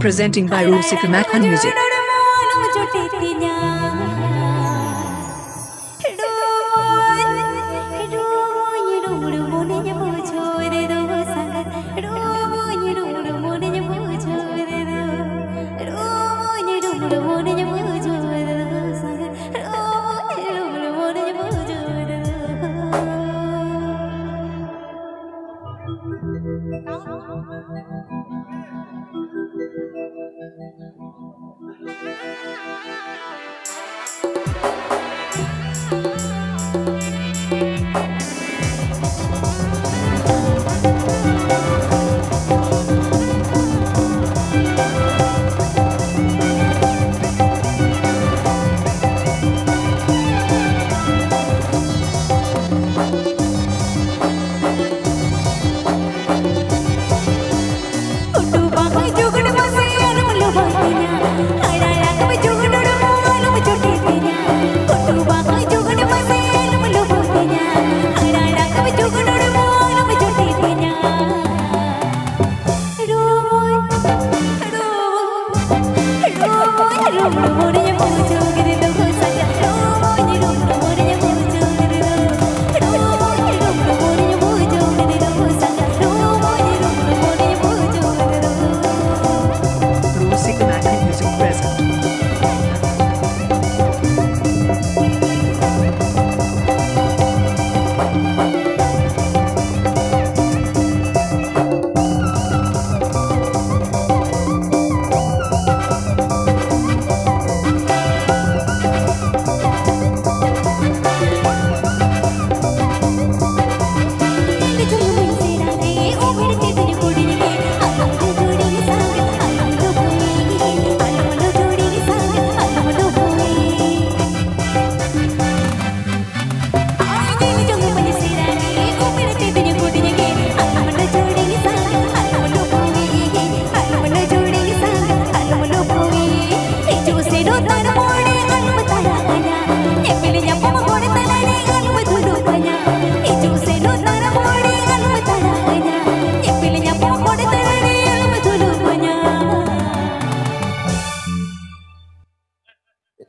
Presenting by Rusika Macon Music.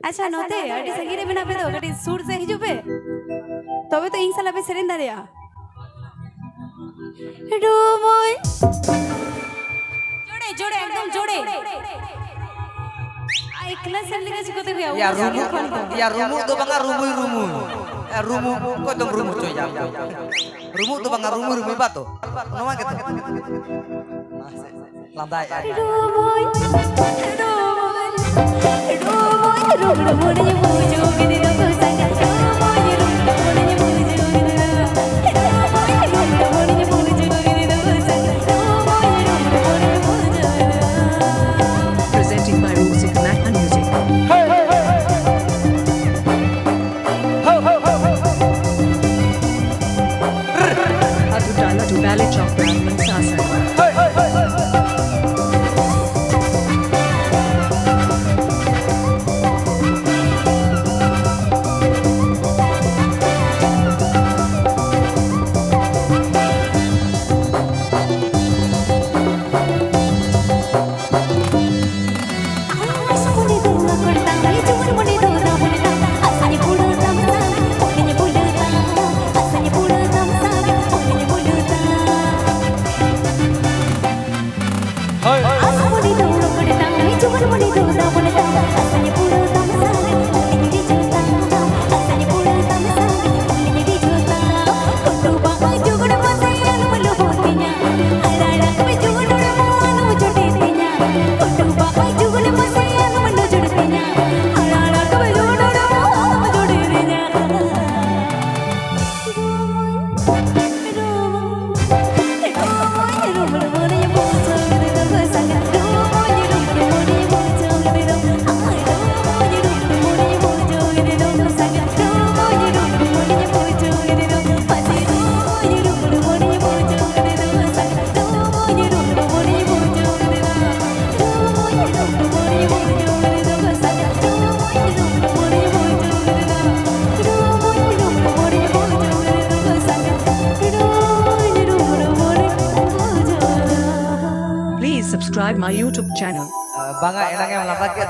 अच्छा नोते अड़ी संगीरे बिना पे तो अड़ी सूर से हिजू पे तबे तो इन साला पे सेरेन दारिया रोमोय जोड़े जोड़े एकदम जोड़े आई क्लास सेंड का सिकोते हुआ ya rumu tu bangga rumu rumu ko dong rumu coy ya rumu tu bangga rumu bato no ma gitu landai रोमोय रोमोय मुझे गिरे लो संग रोमोय मुझे Presenting by Rusika Macon Music. Adudala to Ballet Chowk Brahman Sasa. Subscribe my YouTube channel. Bangga enaknya melapa ke